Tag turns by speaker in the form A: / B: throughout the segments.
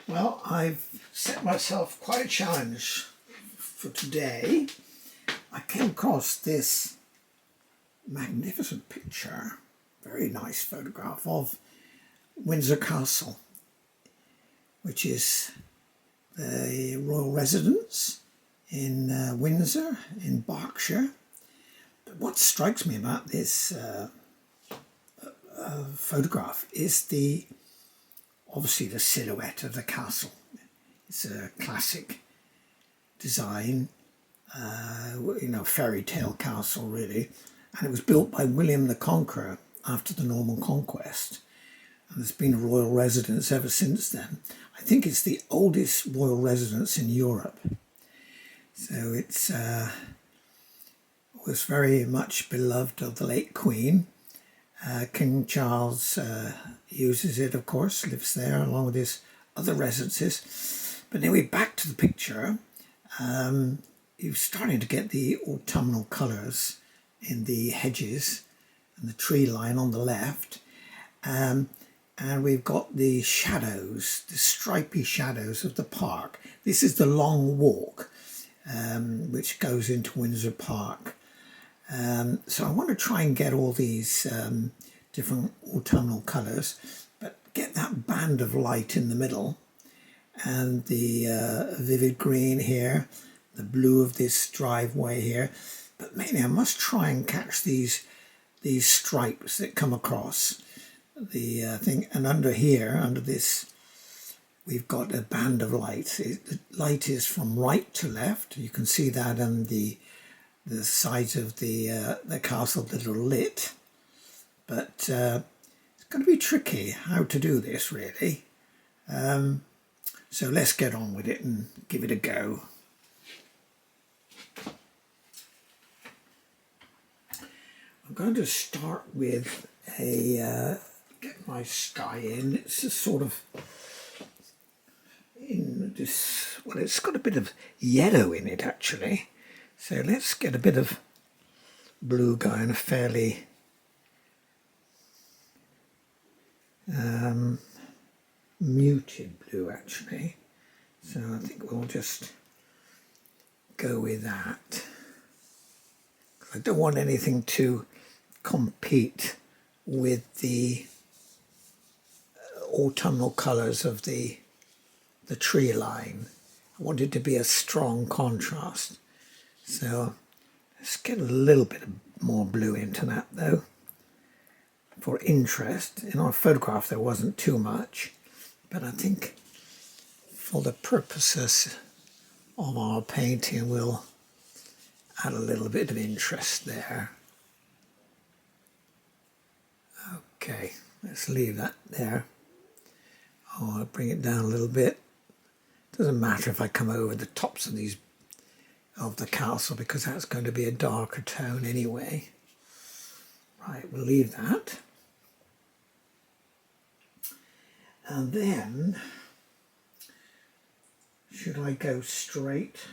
A: Well, I've set myself quite a challenge for today. I came across this magnificent picture, very nice photograph of Windsor Castle, which is the royal residence in Windsor in Berkshire. But what strikes me about this photograph is obviously the silhouette of the castle. It's a classic design, fairy tale castle really, and it was built by William the Conqueror after the Norman Conquest, and there's been a royal residence ever since then. I think it's the oldest royal residence in Europe, so it's was very much beloved of the late Queen. King Charles uses it, of course, lives there along with his other residences. But anyway, back to the picture. You're starting to get the autumnal colours in the hedges and the tree line on the left. And we've got the shadows, the stripy shadows of the park. This is the long walk, which goes into Windsor Park. So I want to try and get all these different autumnal colours, but get that band of light in the middle, and the vivid green here, the blue of this driveway here. But mainly I must try and catch these stripes that come across the thing. And under here, under this, we've got a band of light. The light is from right to left. You can see that on the sides of the castle that are lit, but it's going to be tricky how to do this really. So let's get on with it and give it a go. I'm going to start with get my sky in. It's just sort of in this, well, it's got a bit of yellow in it actually. So let's get a bit of blue going, a fairly muted blue actually. So I think we'll just go with that. I don't want anything to compete with the autumnal colours of the tree line. I want it to be a strong contrast. So let's get a little bit more blue into that though, for interest. In our photograph there wasn't too much, but I think for the purposes of our painting we'll add a little bit of interest there. Okay, let's leave that there. I'll bring it down a little bit. Doesn't matter if I come over the tops of these of the castle, because that's going to be a darker tone anyway. Right, we'll leave that. And then, should I go straight?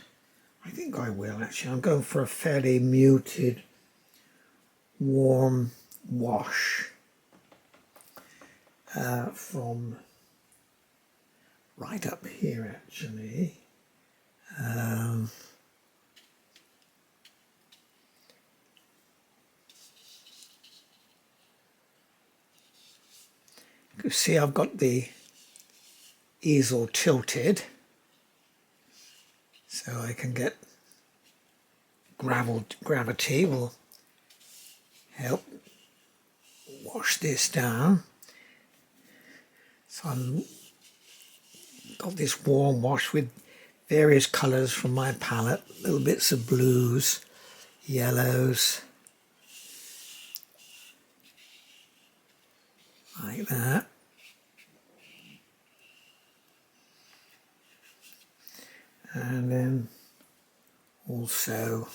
A: I think I will actually. I'm going for a fairly muted, warm wash from right up here actually. You can see I've got the easel tilted so I can get gravity will help wash this down. So I've got this warm wash with various colours from my palette, little bits of blues, yellows, like that. And then also,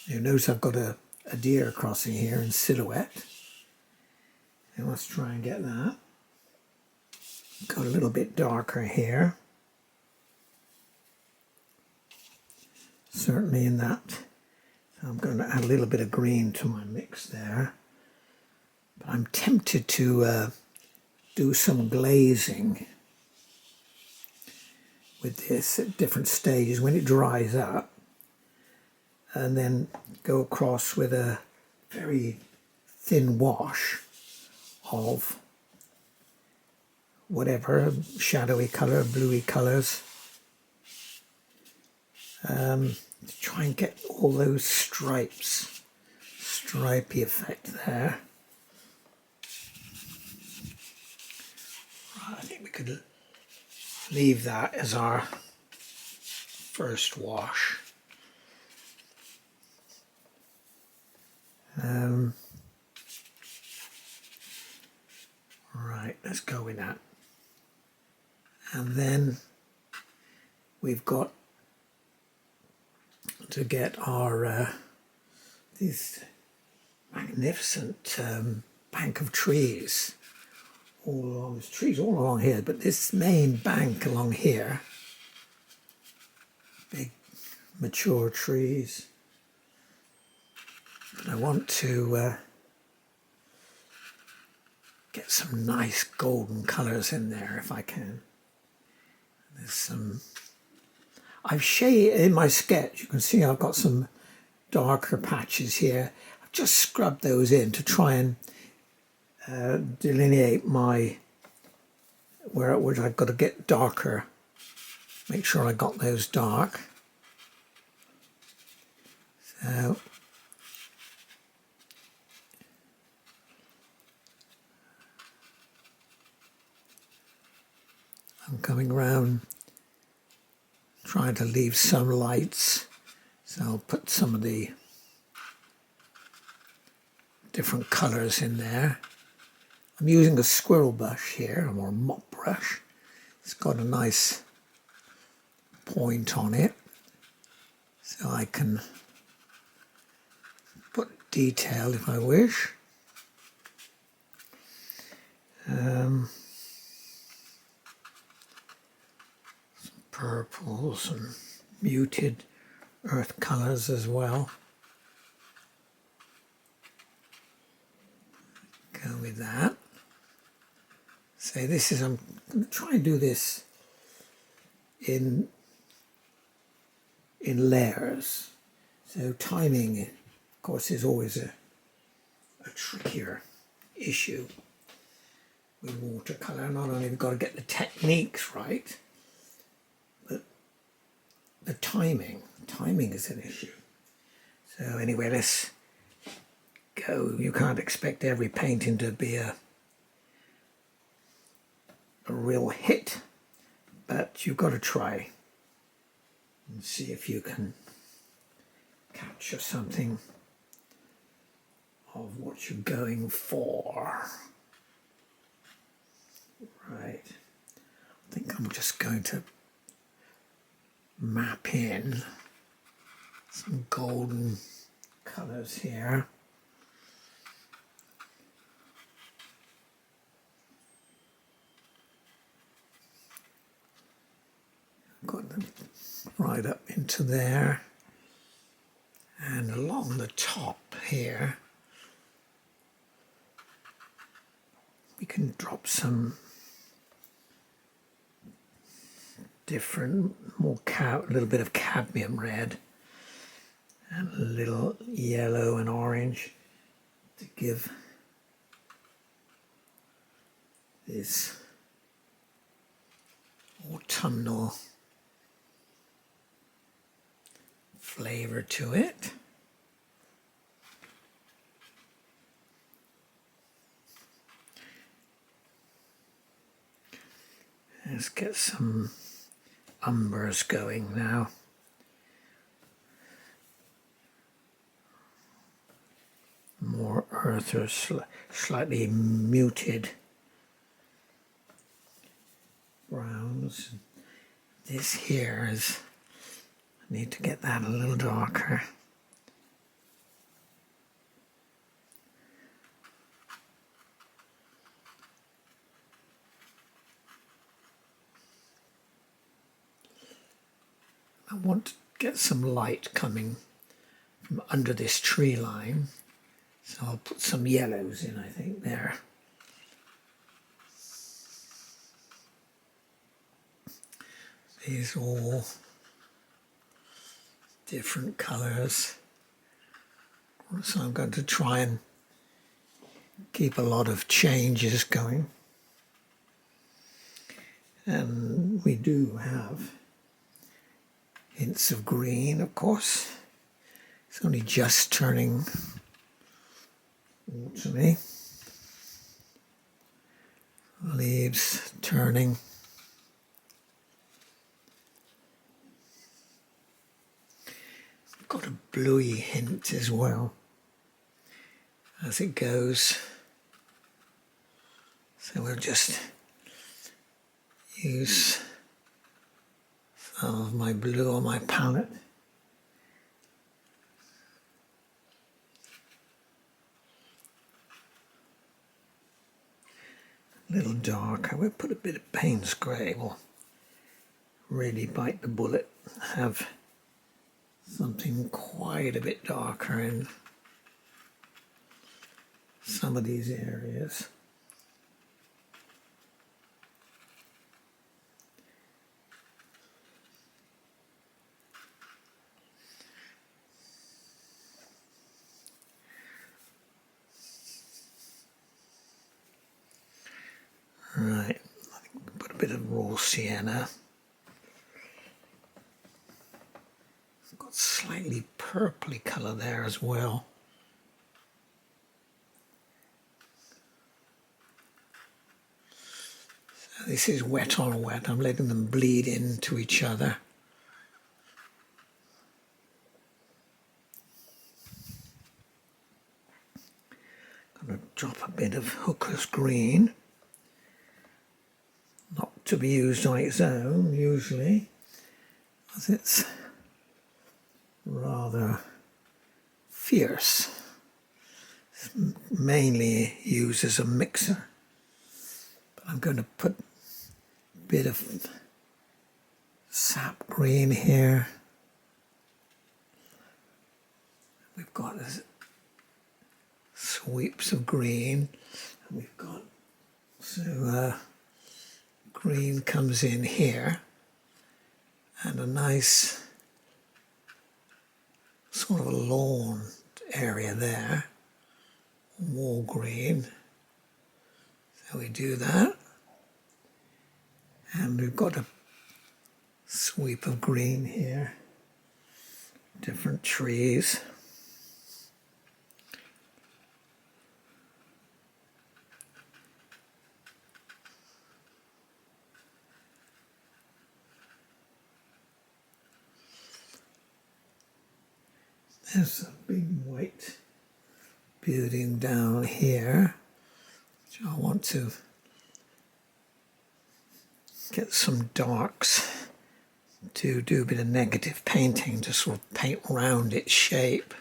A: you notice I've got a deer crossing here in silhouette. And let's try and get that. Got a little bit darker here. Certainly in that. So I'm going to add a little bit of green to my mix there. But I'm tempted to do some glazing with this at different stages when it dries up, and then go across with a very thin wash of whatever shadowy colour, bluey colours, to try and get all those stripy effect there. Right, I think we could leave that as our first wash. Right, let's go with that. And then we've got to get our these magnificent bank of trees all along. There's trees all along here, but this main bank along here, big mature trees. And I want to get some nice golden colours in there if I can. There's some, I've shaded in my sketch, you can see I've got some darker patches here. I've just scrubbed those in to try and delineate my, where I've got to get darker. Make sure I got those dark. So I'm coming around trying to leave some lights, so I'll put some of the different colours in there. I'm using a squirrel brush here, or a mop brush. It's got a nice point on it, so I can put detail if I wish. Purples and muted earth colours as well. Go with that. So this is, I'm going to try and do this in layers. So timing, of course, is always a trickier issue with watercolour. Not only have you got to get the techniques right, the timing is an issue. So anyway, let's go. You can't expect every painting to be a real hit, but you've got to try and see if you can capture something of what you're going for. Right, I think I'm just going to map in some golden colours here. Got them right up into there, and along the top here we can drop some different, a little bit of cadmium red and a little yellow and orange to give this autumnal flavour to it. Let's get some umbers going now. More earth or slightly muted browns. This here is, I need to get that a little darker. I want to get some light coming from under this tree line, so I'll put some yellows in, I think, there. These all different colours. So I'm going to try and keep a lot of changes going. And we do have hints of green, of course. It's only just turning autumny. Leaves turning. Got a bluey hint as well as it goes. So we'll just use some of my blue on my palette. A little darker. We'll put a bit of Payne's grey. We'll really bite the bullet. Have something quite a bit darker in some of these areas. Right, I think we can put a bit of raw sienna. It's got slightly purpley colour there as well. So this is wet on wet. I'm letting them bleed into each other. I'm going to drop a bit of Hooker's green. Not to be used on its own, usually, as it's rather fierce. It's mainly used as a mixer. But I'm going to put a bit of sap green here. We've got sweeps of green. And we've got, so green comes in here. And a nice sort of a lawn area there. Wall green. So we do that. And we've got a sweep of green here. Different trees. There's a big white building down here, which I want to get some darks to do a bit of negative painting to sort of paint around its shape.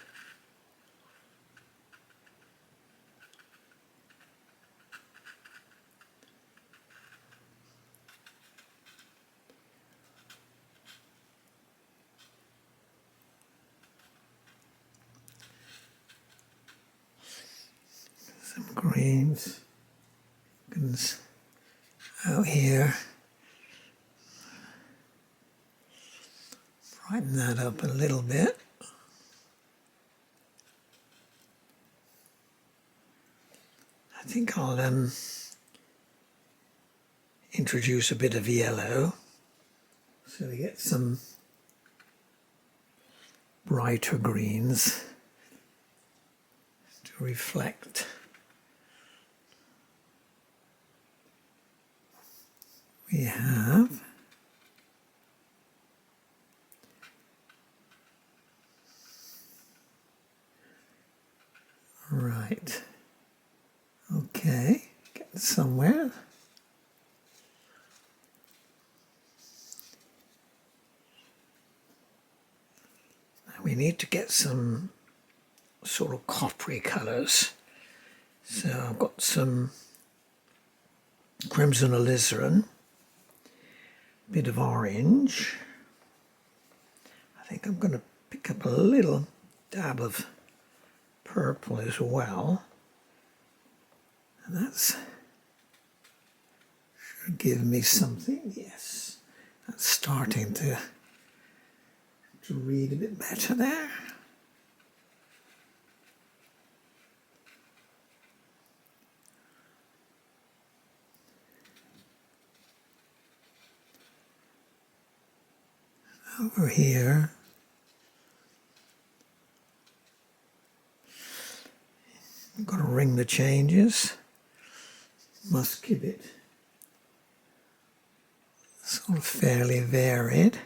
A: Some greens out here. Brighten that up a little bit. I think I'll introduce a bit of yellow so we get some brighter greens to reflect. We have right. Okay, getting somewhere. Now we need to get some sort of coppery colours. So I've got some crimson alizarin, bit of orange. I think I'm going to pick up a little dab of purple as well. And that's should give me something, yes. That's starting to read a bit better there. Over here, I've got to ring the changes. Must keep it sort of fairly varied.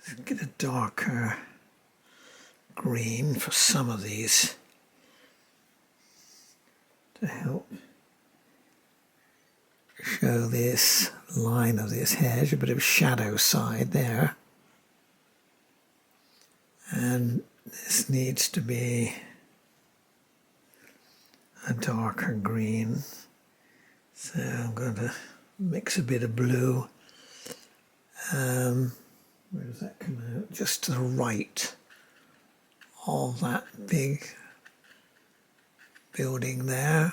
A: Let's get a darker green for some of these to help show this line of this hedge, a bit of shadow side there. And this needs to be a darker green. So I'm going to mix a bit of blue. Where does that come out? Just to the right of that big building there.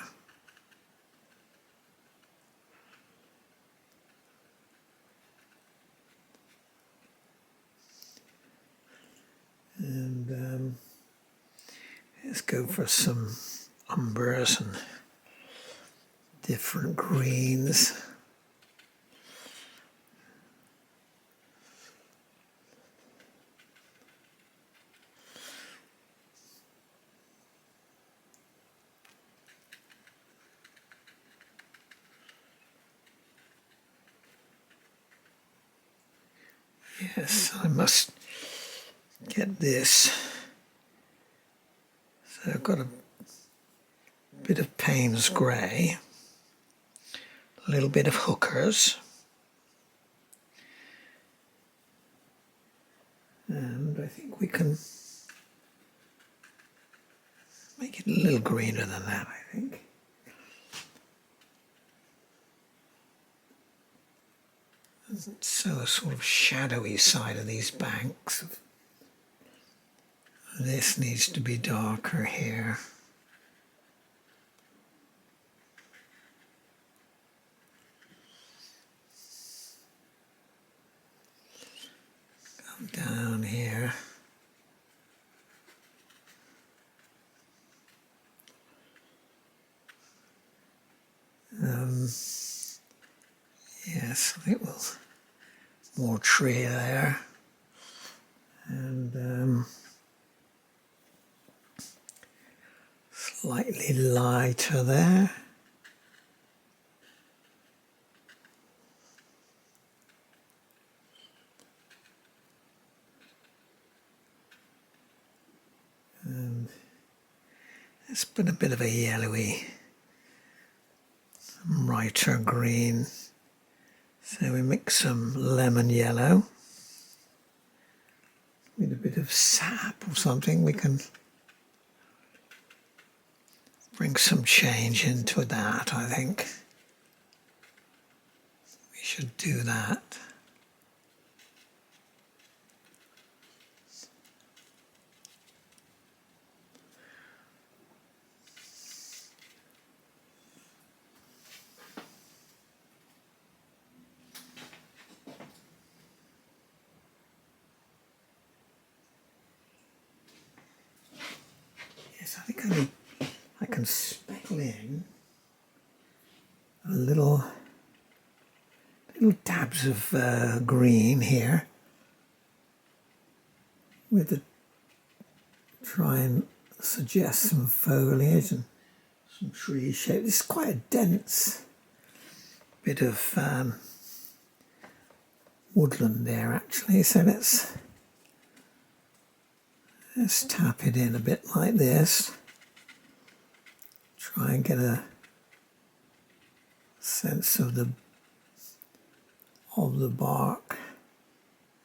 A: And let's go for some umbers and different greens. Yes, I must get this. So I've got a bit of Payne's grey, a little bit of Hooker's, and I think we can make it a little greener than that, I think. So a sort of shadowy side of these banks. This needs to be darker here. Come down here. Yes, I think we'll more tree there, and slightly lighter there. And let's put a bit of a yellowy, brighter green. So we mix some lemon yellow with a bit of sap or something. We can bring some change into that, I think. We should do that. I think I can speckle in a little dabs of green here with the try and suggest some foliage and some tree shape. This is quite a dense bit of woodland there actually, so let's tap it in a bit like this. Try and get a sense of the bark.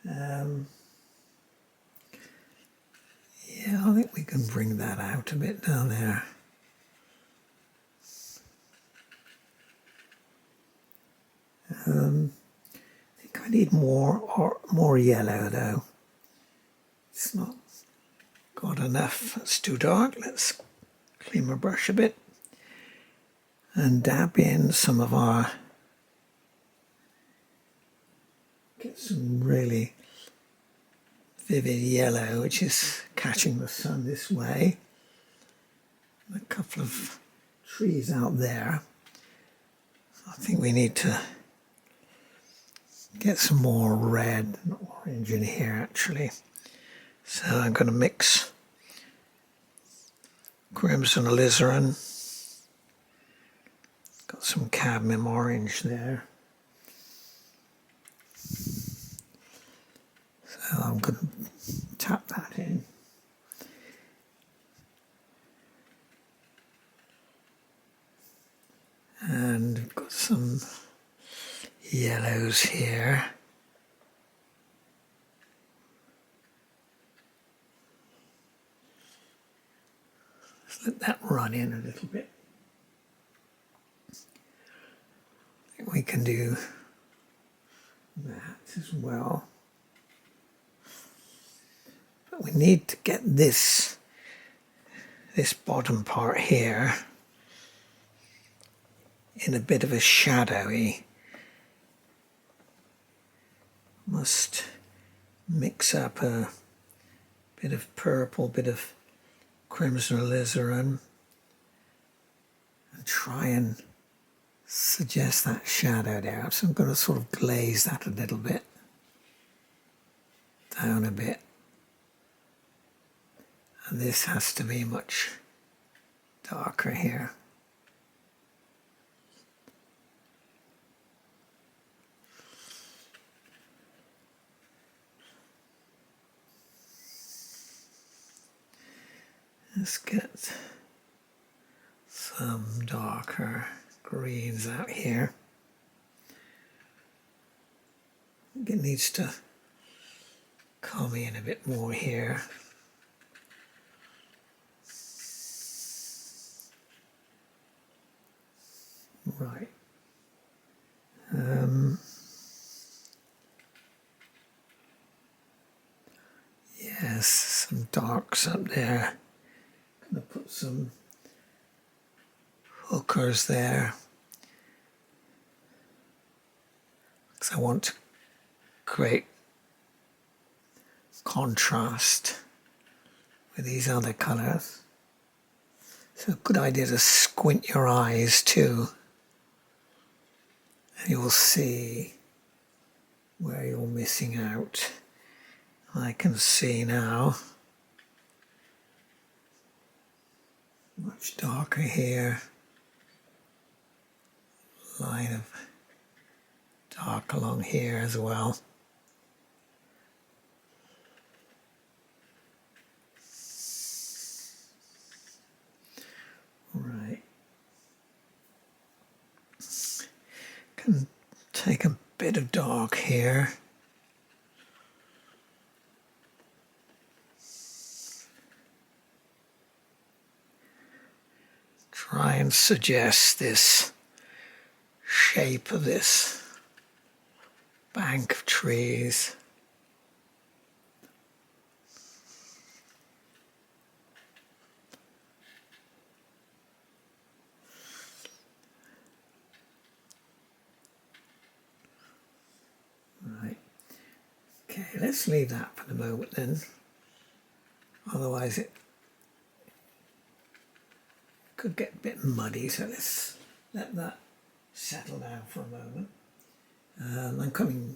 A: Yeah, I think we can bring that out a bit down there. I think I need more yellow though. It's not got enough. It's too dark. Let's clean my brush a bit and dab in some of our, get some really vivid yellow which is catching the sun this way. A couple of trees out there. I think we need to get some more red and orange in here actually. So I'm going to mix crimson alizarin. Got some cadmium orange there. So I'm going to tap that in. And we've got some yellows here. Let's let that run in a little bit. I think we can do that as well. But we need to get this bottom part here in a bit of a shadowy. Must mix up a bit of purple, bit of crimson alizarin, and try and suggest that shadow there. So I'm going to sort of glaze that a little bit, down a bit. And this has to be much darker here. Let's get some darker greens out here. I think it needs to come in a bit more here. Right. Yes, some darks up there. Going to put some hookers there because I want to create contrast with these other colours. So a good idea to squint your eyes too, and you'll see where you're missing out. I can see now. Much darker here. Line of dark along here as well. Right. Can take a bit of dark here. Try and suggest this shape of this bank of trees. Right. Okay, let's leave that for the moment then. Otherwise it could get a bit muddy, so let's let that settle down for a moment. I'm coming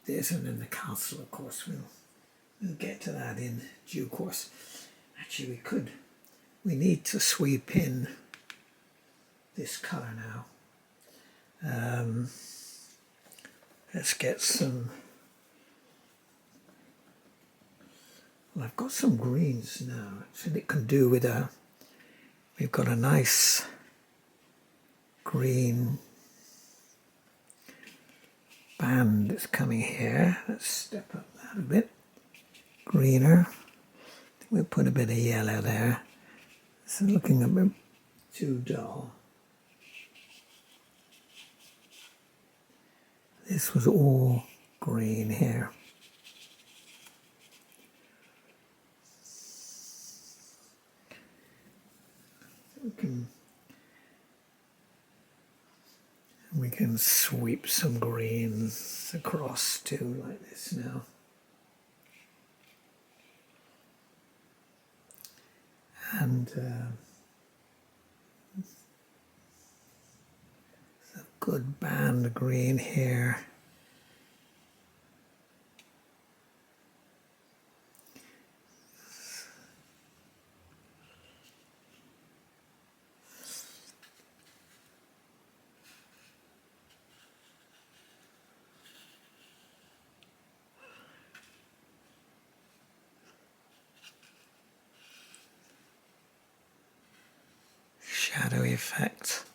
A: this and then the castle, of course. We'll get to that in due course. Actually, we need to sweep in this colour now. Let's get some. Well, I've got some greens now. So it can do with a. We've got a nice green band that's coming here. Let's step up that a bit. Greener. I think we'll put a bit of yellow there. This is looking a bit too dull. This was all green here. we can sweep some greens across too, like this now. And a good band green here. Shadow effect.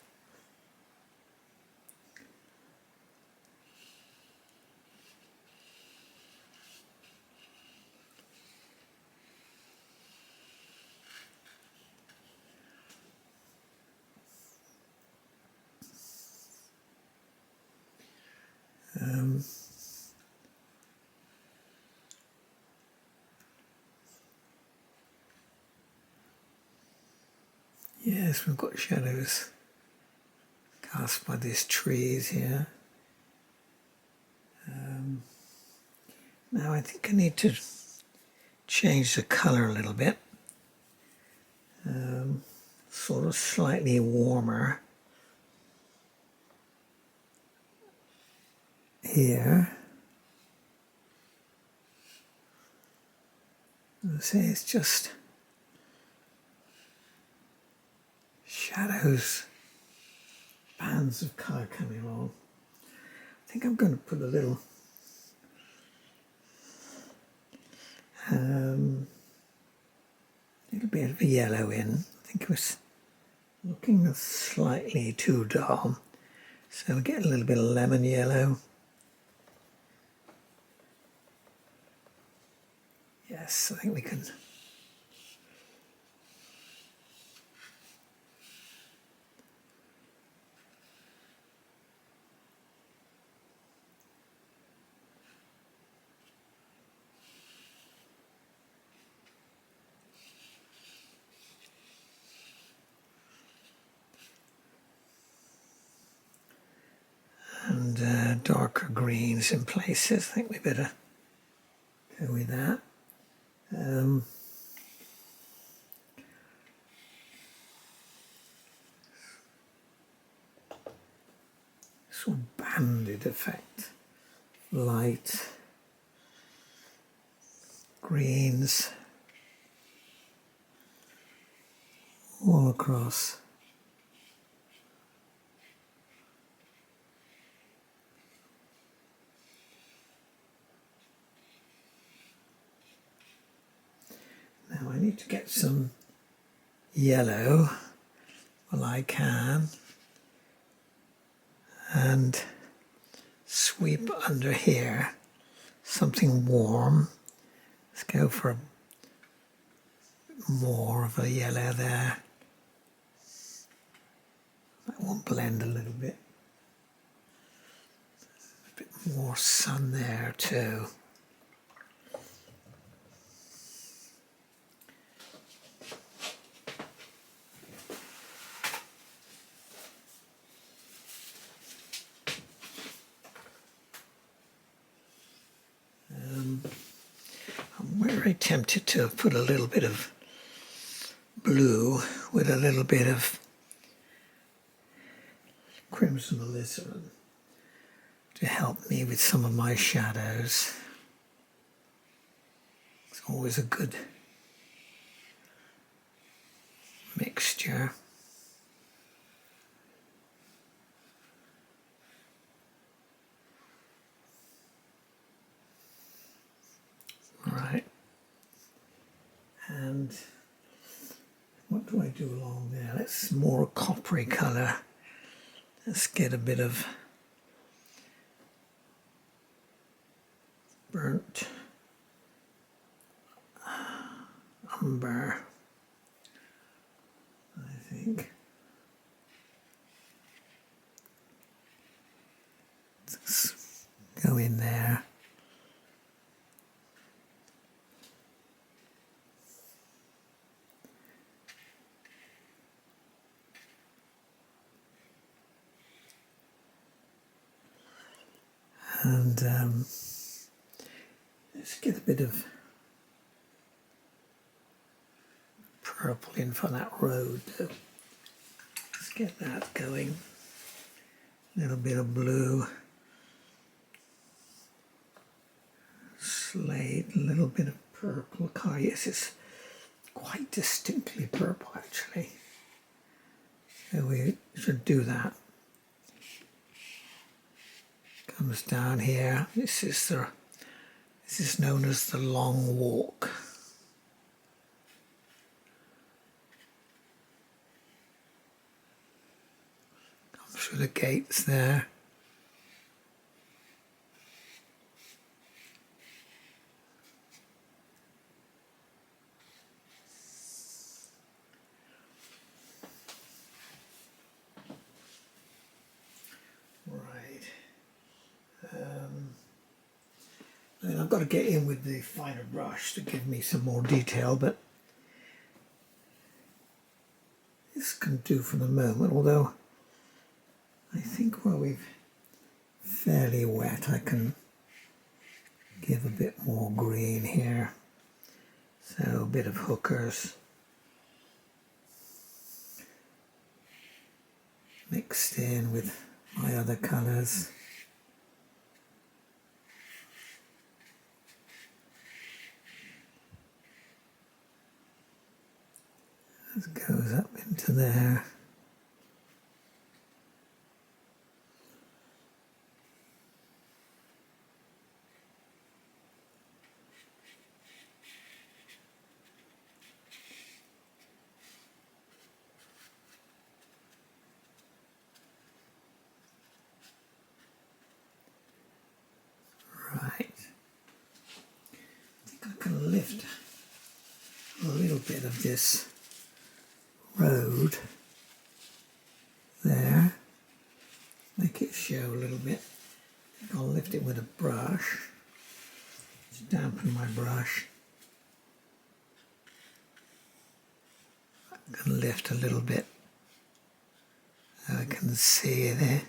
A: Yes, we've got shadows cast by these trees here. Now I think I need to change the colour a little bit. Sort of slightly warmer here. I say it's just shadows, bands of colour coming along. I think I'm going to put a little bit of yellow in. I think it was looking slightly too dull, so we'll get a little bit of lemon yellow. Yes, I think we can. And darker greens in places. I think we better go with that. Sort of banded effect. Light greens all across. Now I need to get some yellow, well I can, and sweep under here something warm. Let's go for more of a yellow there. That will blend a little bit. A bit more sun there too. I'm very tempted to put a little bit of blue with a little bit of crimson alizarin to help me with some of my shadows. It's always a good mixture. Right. And what do I do along there? Let's more coppery colour. Let's get a bit of burnt umber, I think. Let's go in there. And let's get a bit of purple in for that road though. Let's get that going. A little bit of blue, slate, a little bit of purple. Oh yes, it's quite distinctly purple actually. So we should do that. Comes down here. This is known as the Long Walk. Comes through the gates there. And I've got to get in with the finer brush to give me some more detail, but this can do for the moment, although I think where we've fairly wet I can give a bit more green here. So a bit of hookers mixed in with my other colours. It goes up into there. Right. I think I can lift a little bit of this road there, make it show a little bit. I think I'll lift it with a brush, just dampen my brush. I'm going to lift a little bit so I can see there.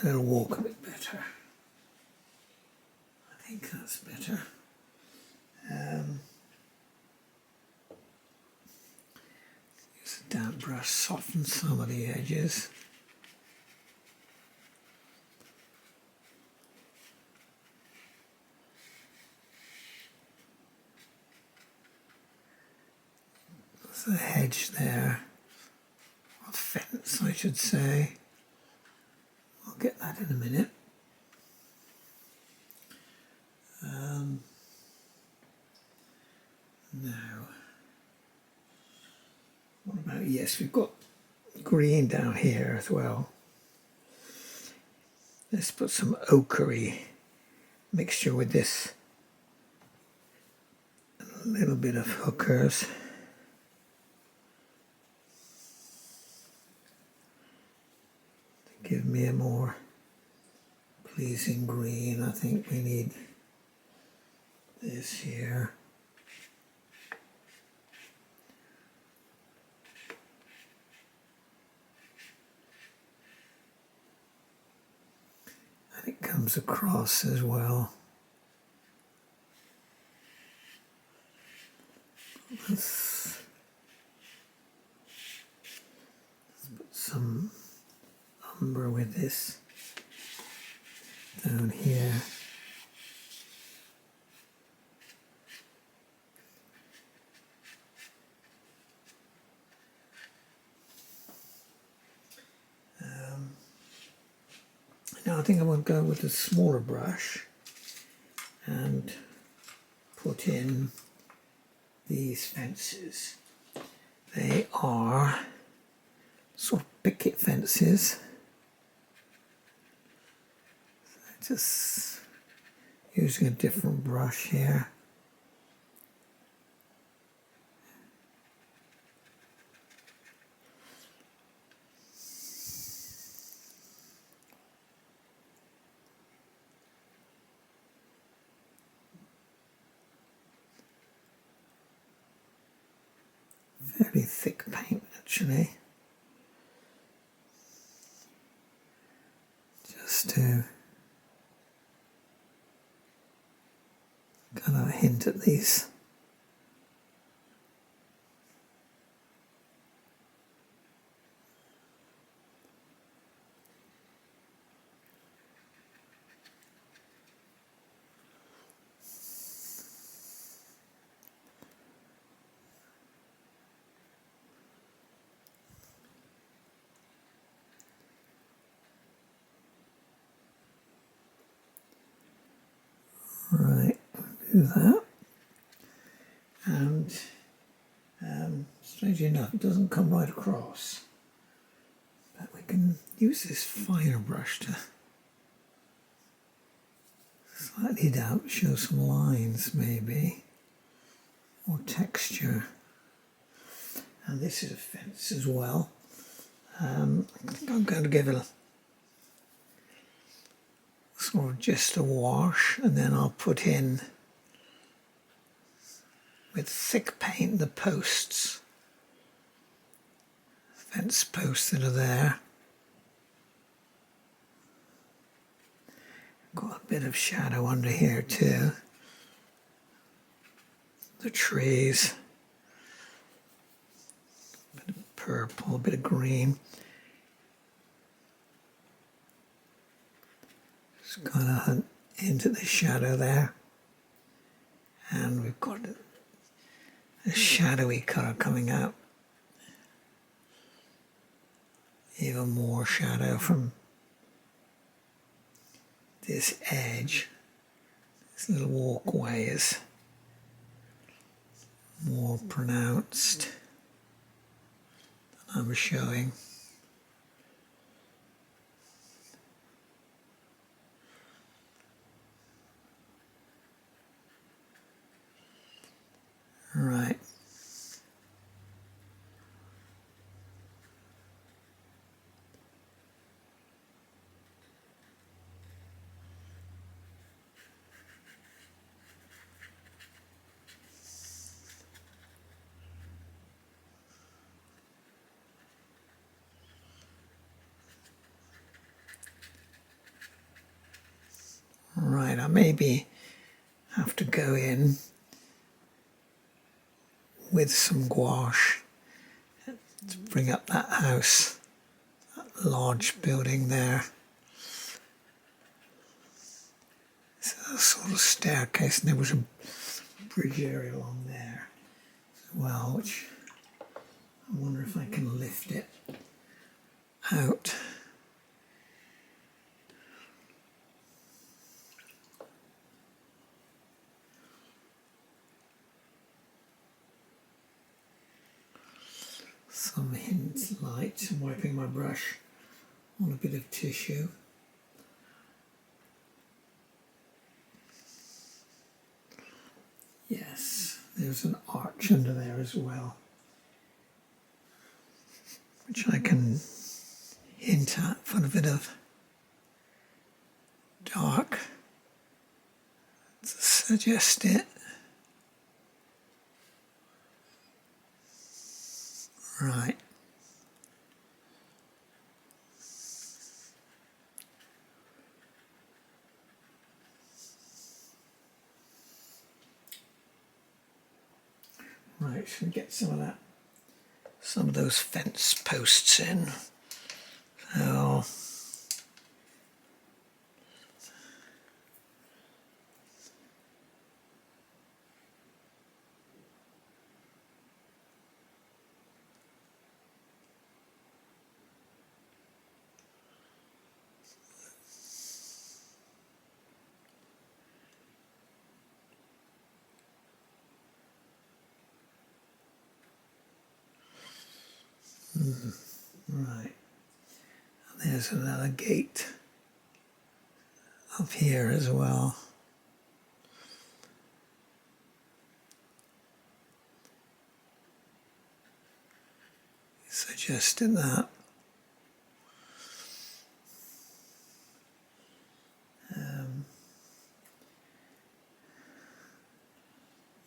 A: And it'll walk a bit better. I think that's better. Use a damp brush, soften some of the edges. There's a hedge there, or fence I should say. I'll get that in a minute. Now, what about, yes, we've got green down here as well. Let's put some ochre-y mixture with this. A little bit of hookers. To give me a more pleasing green. I think we need this here. And it comes across as well. Let's put some umber with this down here. Now I think I'm going to go with a smaller brush and put in these fences. They are sort of picket fences. Just using a different brush here. Fairly thick paint actually. kind of hint at these. Right, do that. And strangely enough, it doesn't come right across. But we can use this finer brush to slightly damp, show some lines maybe, or texture. And this is a fence as well. I think I'm going to give it a sort of just a wash, and then I'll put in with thick paint the posts, fence posts that are there. Got a bit of shadow under here too. The trees, a bit of purple, a bit of green. Just kind of hunt into the shadow there, and we've got a shadowy colour coming out. Even more shadow from this edge. This little walkway is more pronounced than I'm showing. Right. Right, I maybe have to go in with some gouache to bring up that house, that large building there. It's a sort of staircase, and there was a bridge area along there as well, which I wonder if I can lift it out. Some hints light. I'm wiping my brush on a bit of tissue. Yes, there's an arch under there as well, which I can hint at for a bit of dark to suggest it. Right. Right, should we get some of those fence posts in? So right, and there's another gate up here as well. Suggested that.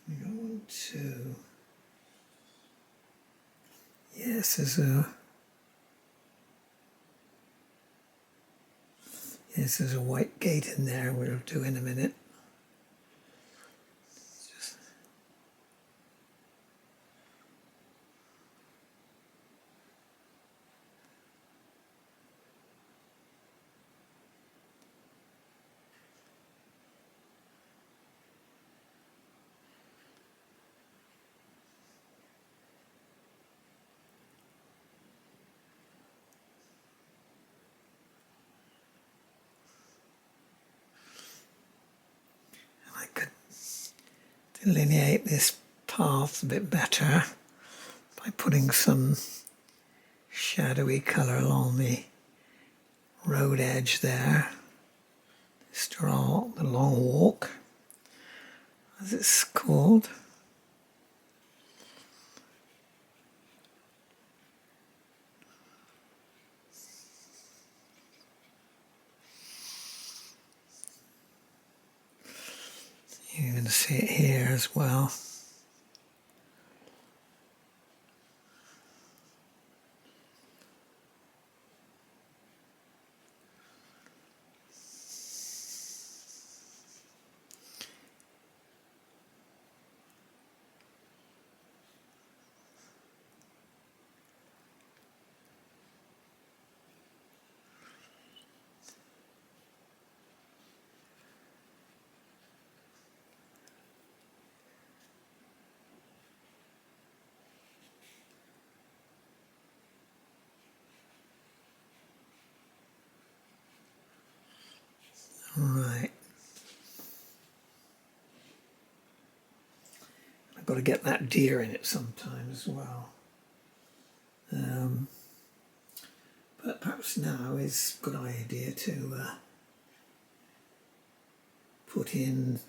A: We got 1, 2. Yes, there's a white gate in there we'll do in a minute. delineate this path a bit better by putting some shadowy colour along the road edge there. The long walk, as it's called. You can see it here as well. Right. I've got to get that deer in it sometime as well. But perhaps now is a good idea to put in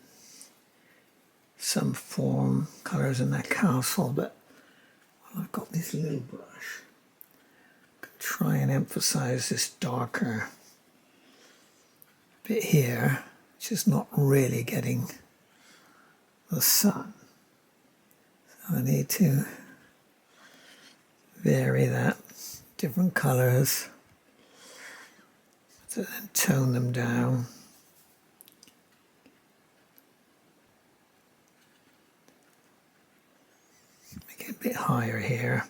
A: some form colours in that castle, but well, I've got this little brush. I can try and emphasise this darker bit here, which is not really getting the sun. So I need to vary that, different colours, to then tone them down. Make it a bit higher here.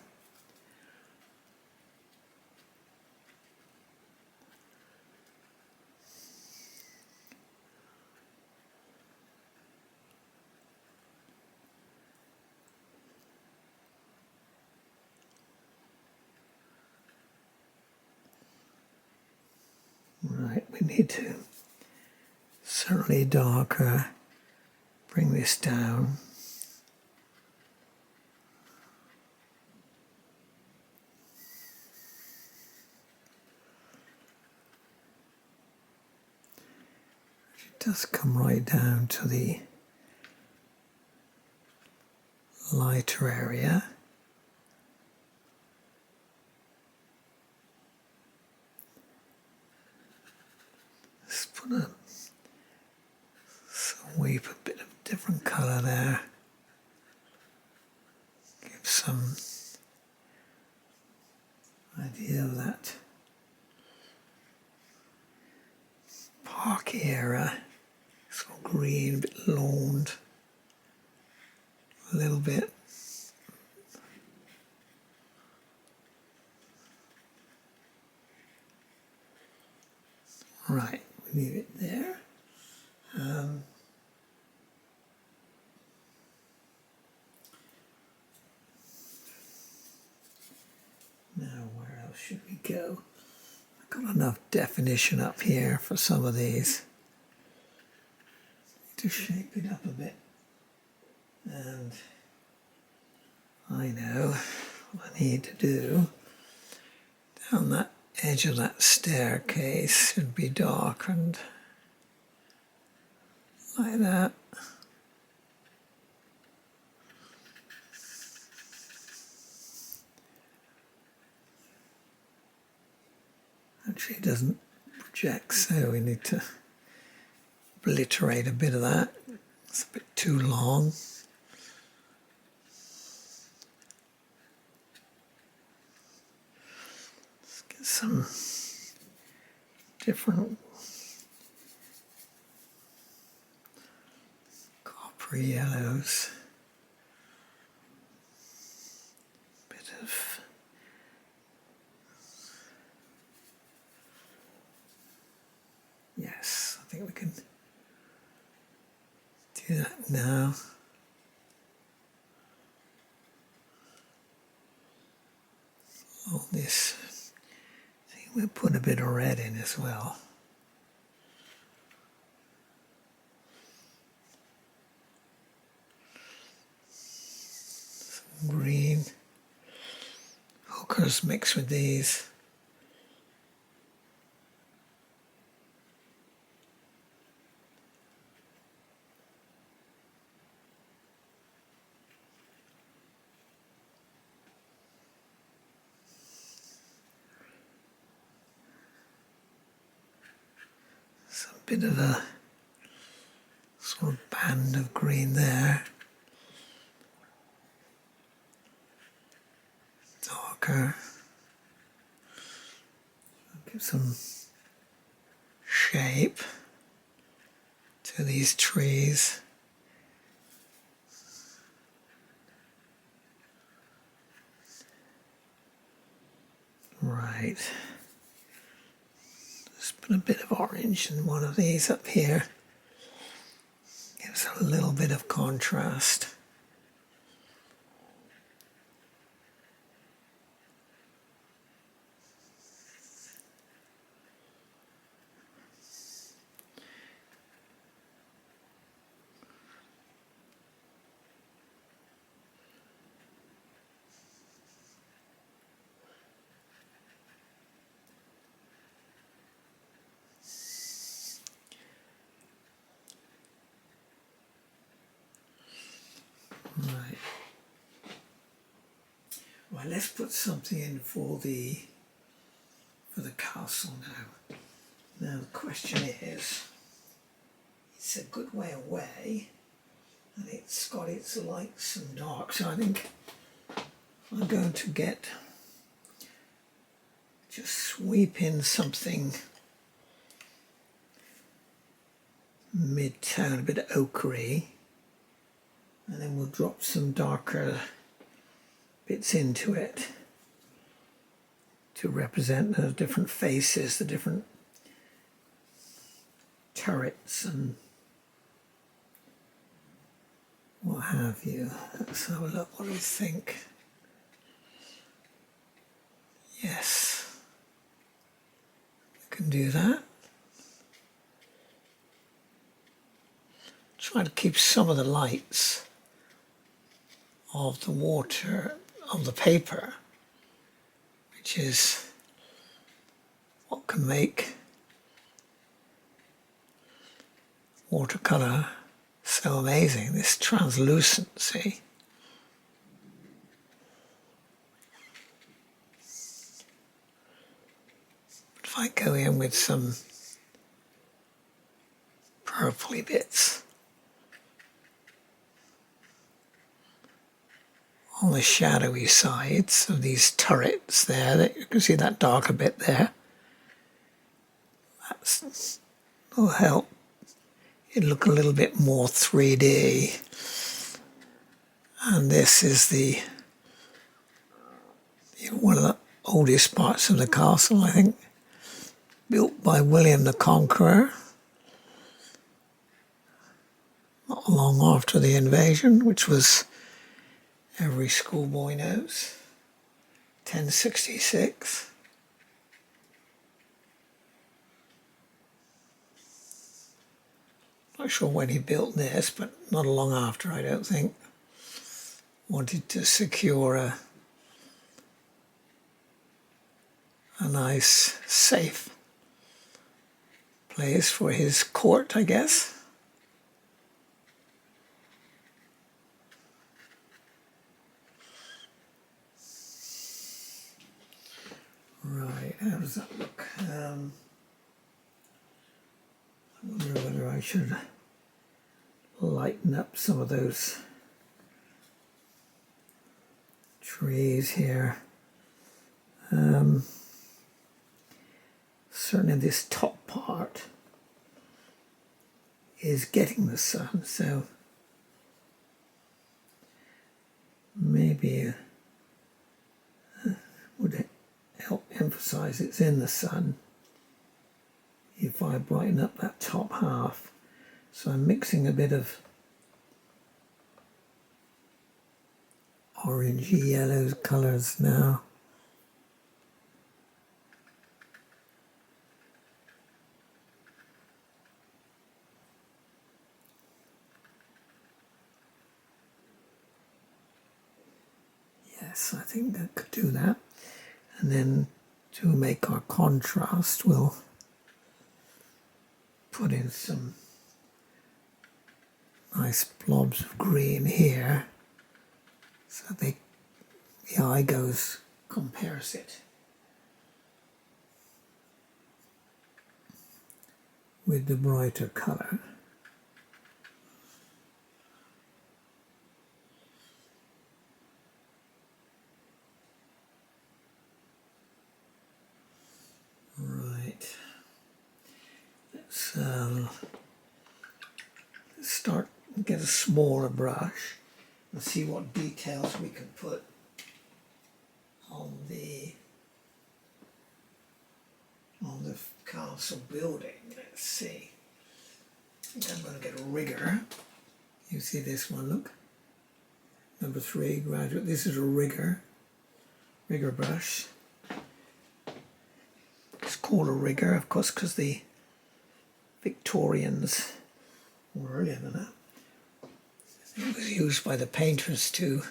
A: Right, we need to certainly darker, bring this down. It does come right down to the lighter area. Let's put a sweep, a bit of different colour there. Give some idea of that park area. Sort of green, a bit lawned, a little bit. Right, we leave it there. Now, where else should we go? I've got enough definition up here for some of these. Need to shape it up a bit. And I know what I need to do. Down that edge of that staircase should be darkened like that. Actually, it doesn't project, so we need to obliterate a bit of that. It's a bit too long. Let's get some different coppery yellows. Bit of yes, I think we can do that now. All this, I think we'll put a bit of red in as well. green. Ochres mixed with these. Some bit of a sort of band of green there. Darker. Give some shape to these trees. Right. Just put a bit of orange in one of these up here. Gives a little bit of contrast. Right. Well, let's put something in for the castle now. Now the question is, it's a good way away, and it's got its lights and darks. So I think I'm going to just sweep in something mid-tone, a bit ochre-y, and then we'll drop some darker bits into it to represent the different faces, the different turrets and what have you. Let's have a look. What do we think? Yes, we can do that. Try to keep some of the lights of the water, of the paper, which is what can make watercolour so amazing, this translucency. If I go in with some purpley bits on the shadowy sides of these turrets there, that you can see that darker bit there, that will help it look a little bit more 3D. And this is one of the oldest parts of the castle, I think, built by William the Conqueror not long after the invasion, which was, every schoolboy knows, 1066. Not sure when he built this, but not long after, I don't think. Wanted to secure a nice, safe place for his court, I guess. Right, how does that look? I wonder whether I should lighten up some of those trees here. Certainly this top part is getting the sun, so maybe would help emphasize it's in the sun if I brighten up that top half. So I'm mixing a bit of orangey yellow colours now. Yes, I think I could do that. And then to make our contrast, we'll put in some nice blobs of green here, so the eye compares it with the brighter colour. Right. Let's start and get a smaller brush and see what details we can put on the castle building. Let's see. I think I'm going to get a rigger. You see this one, look. Number 3, graduate. This is a rigger brush. It's called a rigger, of course, because the Victorians or earlier than that. It was used by the painters to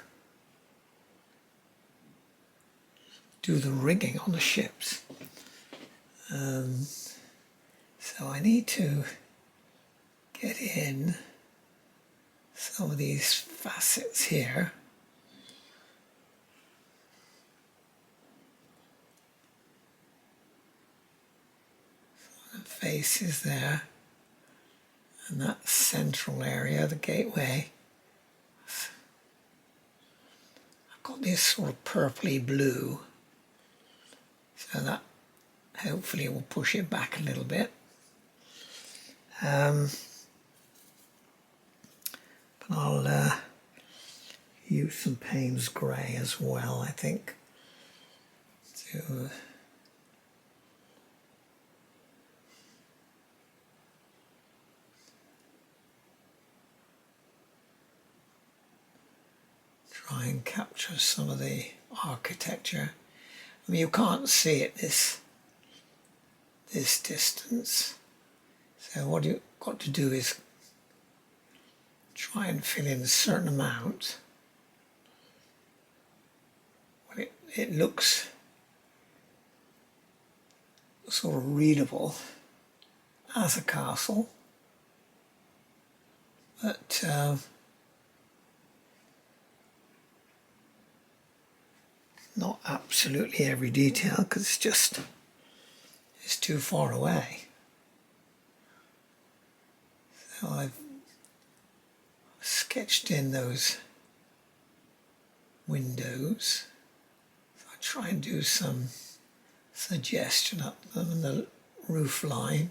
A: do the rigging on the ships. So I need to get in some of these facets here. So the face is there, and that central area, the gateway. I've got this sort of purpley blue, so that hopefully will push it back a little bit. But I'll use some Payne's grey as well, I think, to try and capture some of the architecture. I mean, you can't see it this distance, so what you've got to do is try and fill in a certain amount. Well, it looks sort of readable as a castle, but not absolutely every detail, because it's too far away. So I've sketched in those windows. So I try and do some suggestion up them, and the roof line,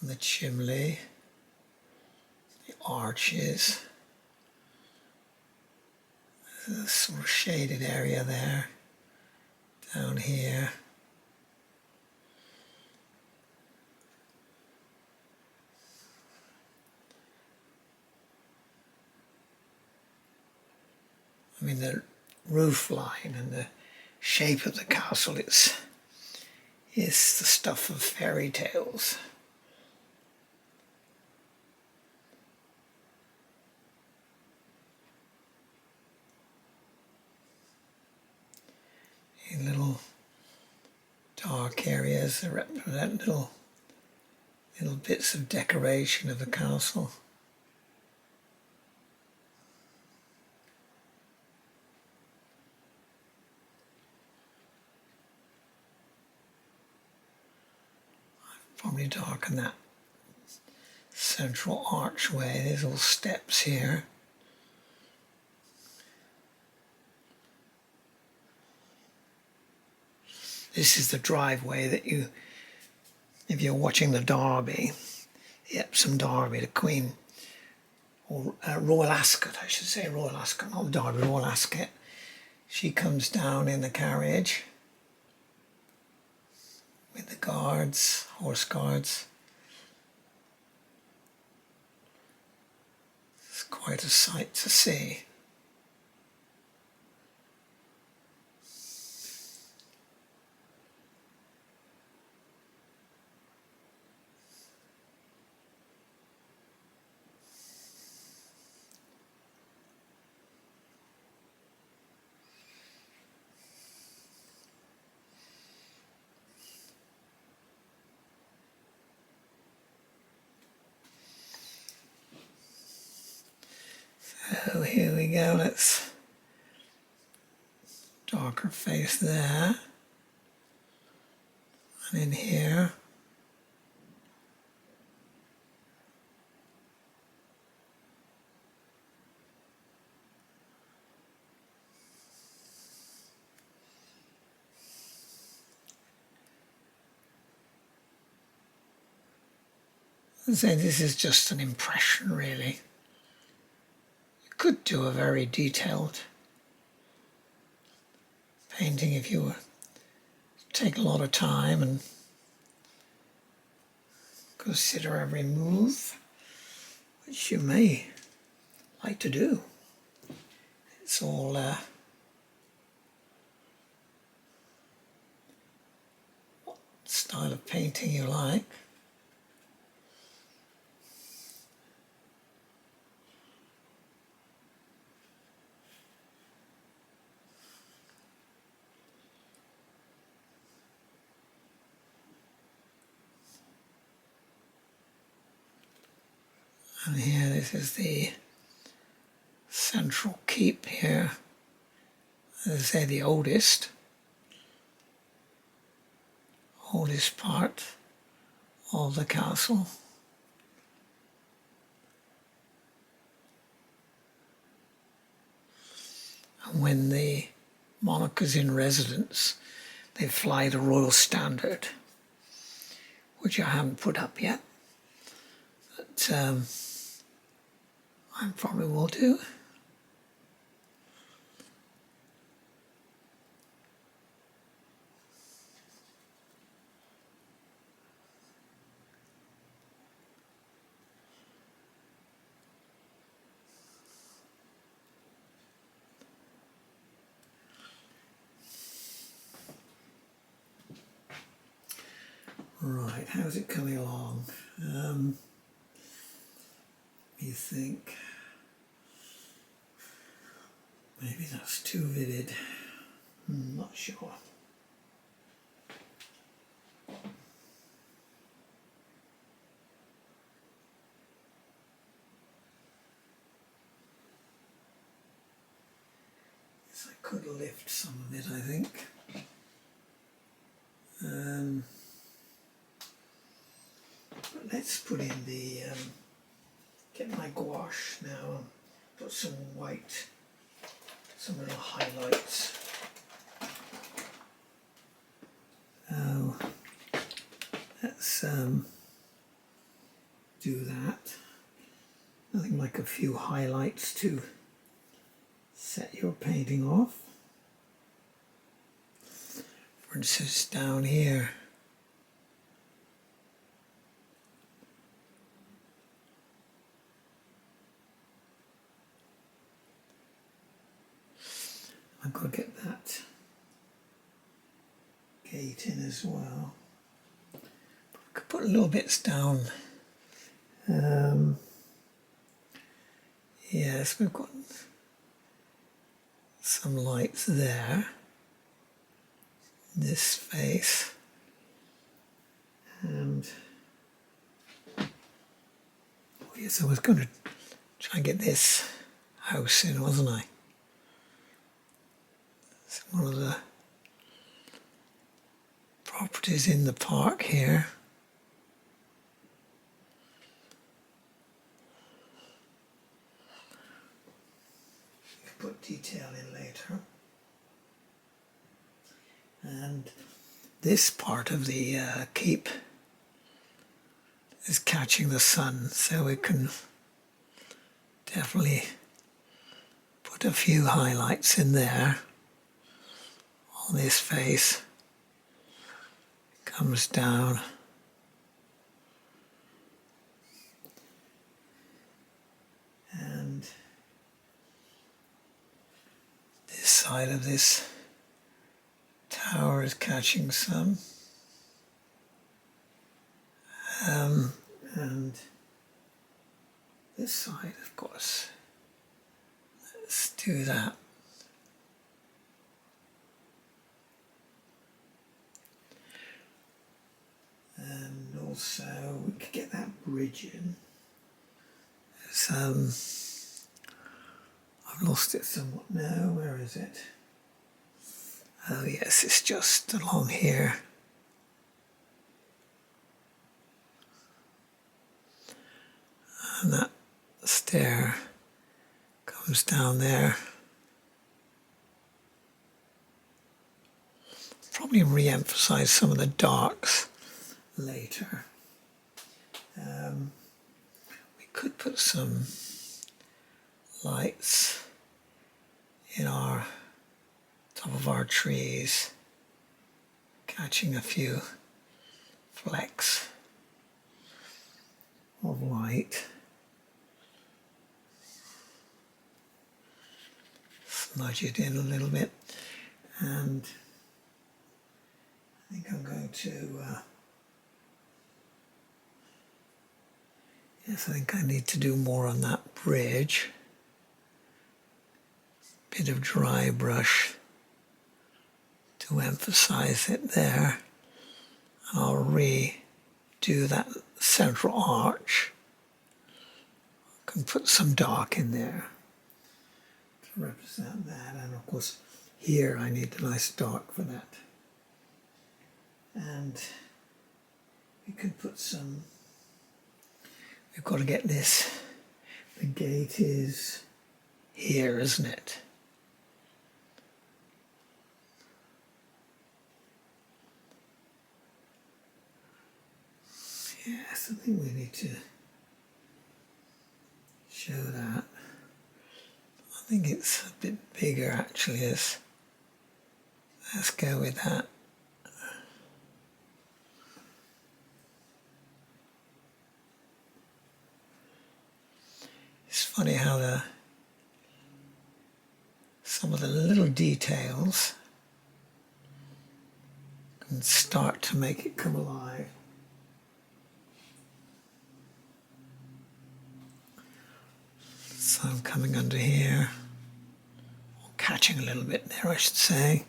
A: and the chimney, the arches. There's a sort of shaded area there, down here. I mean, the roof line and the shape of the castle, is the stuff of fairy tales. In little dark areas that represent little bits of decoration of the castle. Probably darken that central archway. There's all steps here. This is the driveway that if you're watching the Derby, the Epsom Derby, the Queen, or Royal Ascot, I should say, Royal Ascot, not Derby, Royal Ascot. She comes down in the carriage with the guards, horse guards. It's quite a sight to see. So here we go, let's darker face there, and in here. So this is just an impression, really. You could do a very detailed painting if you were take a lot of time and consider every move, which you may like to do. It's all what style of painting you like. And here, this is the central keep here. As I say, the oldest part of the castle. And when the monarch is in residence, they fly the royal standard, which I haven't put up yet, but I probably will do. Right, how's it coming along? Let me think. Maybe that's too vivid. I'm not sure. Yes, I could lift some of it, I think. But let's put in the, get my gouache now and put some white, some little highlights. So let's do that. Nothing like a few highlights to set your painting off. For instance, down here. I've got to get that gate in as well. I could put little bits down. Yes, we've got some lights there. This face. And oh yes, I was going to try and get this house in, wasn't I? It's one of the properties in the park here. You can put detail in later. And this part of the keep is catching the sun, so we can definitely put a few highlights in there. On this face, comes down. And this side of this tower is catching some. And this side, of course. Let's do that. And also we could get that bridge in. There's I've lost it somewhat now. Where is it? Oh yes, it's just along here. And that stair comes down there. Probably re-emphasize some of the darks later. We could put some lights in our top of our trees, catching a few flecks of light. Smudge it in a little bit, and I think I'm going to yes, I think I need to do more on that bridge. Bit of dry brush to emphasize it there. I'll redo that central arch. I can put some dark in there to represent that, and of course here I need a nice dark for that. And we could put some, we've got to get this, the gate is here, isn't it? Yes, I think we need to show that. I think it's a bit bigger actually. Let's go with that. It's funny how some of the little details can start to make it come alive. So I'm coming under here, or catching a little bit there, I should say.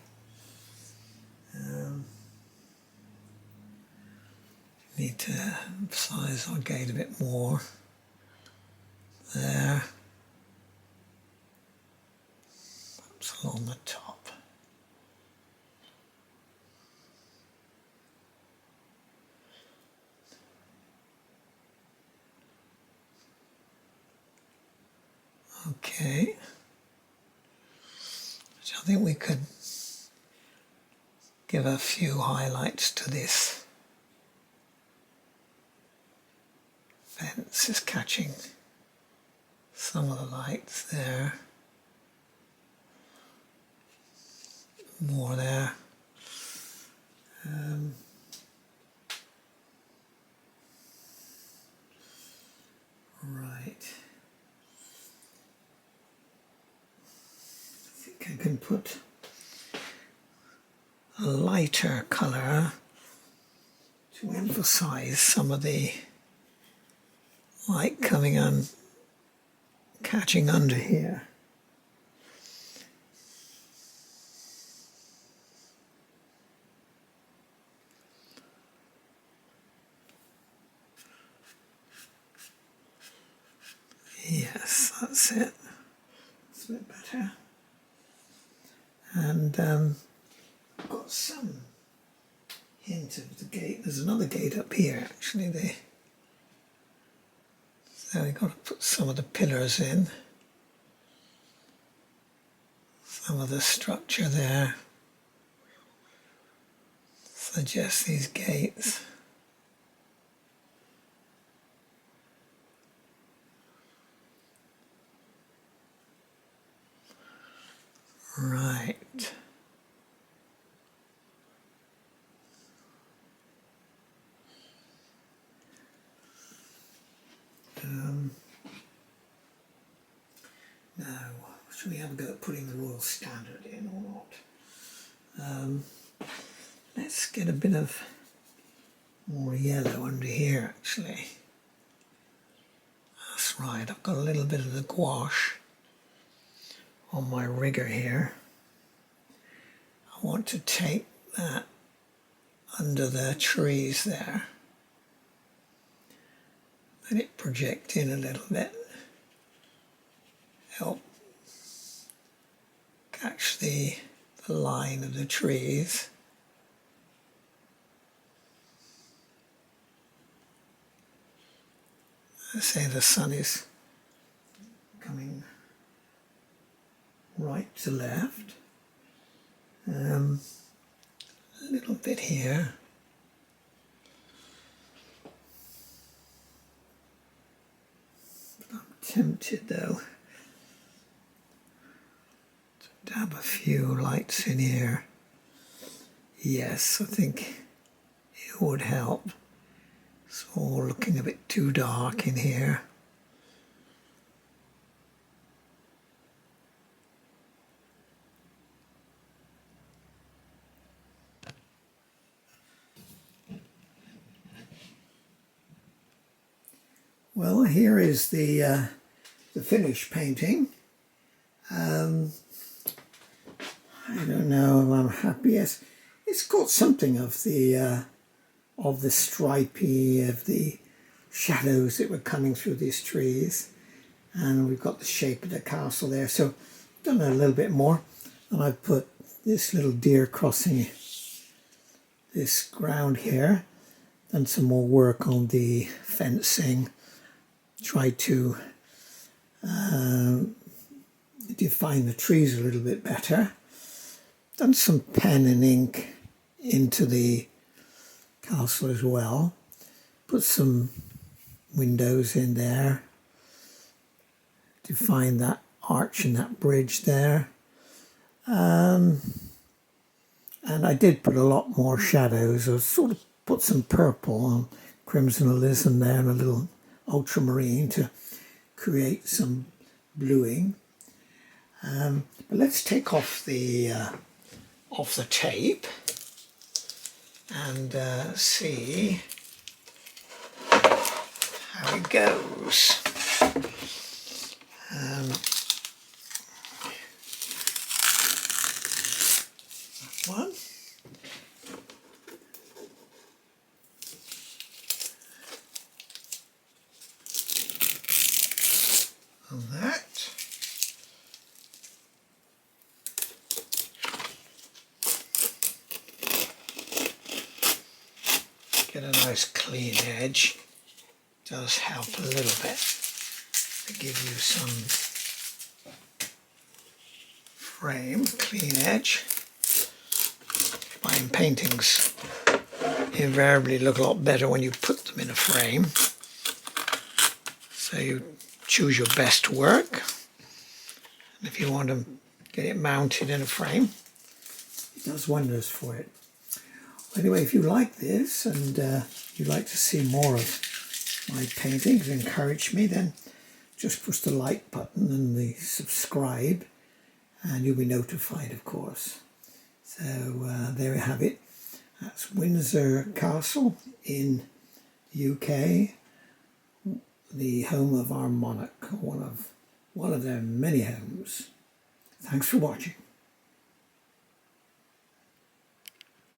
A: Need to emphasize our gate a bit more. There. Perhaps along the top. Okay. So I think we could give a few highlights to this. Fence is catching some of the lights there. More there. Right. I think I can put a lighter colour to emphasize some of the light coming on, catching under here. Yes, that's it. That's a bit better. And I've got some hint of the gate. There's another gate up here, actually. So we've got to put some of the pillars in. Some of the structure there. Suggest these gates. Right. Now, should we have a go at putting the Royal Standard in or not? Let's get a bit of more yellow under here, actually. That's right, I've got a little bit of the gouache on my rigger here. I want to take that under the trees there. Let it project in a little bit. Help the line of the trees. I say the sun is coming right to left. A little bit here. But I'm tempted though to dab a few lights in here. Yes, I think it would help. It's all looking a bit too dark in here. Well, here is the finished painting. I don't know if I'm happy. Yes, it's got something of the stripy, of the shadows that were coming through these trees, and we've got the shape of the castle there. So I've done a little bit more, and I've put this little deer crossing this ground here. Done some more work on the fencing. Tried to define the trees a little bit better. Done some pen and ink into the castle as well. Put some windows in there. Define that arch and that bridge there. And I did put a lot more shadows. I sort of put some purple and crimson alizarin there and a little ultramarine to create some bluing. But let's take off the tape and see how it goes. One. And that. Get a nice clean edge. Does help a little bit to give you some frame, clean edge. Fine paintings invariably look a lot better when you put them in a frame. So you choose your best work. And if you want to get it mounted in a frame, it does wonders for it. Anyway, if you like this and you'd like to see more of my paintings, encourage me, then just push the like button and the subscribe and you'll be notified, of course. So there we have it. That's Windsor Castle in the UK, the home of our monarch, one of their many homes. Thanks for watching.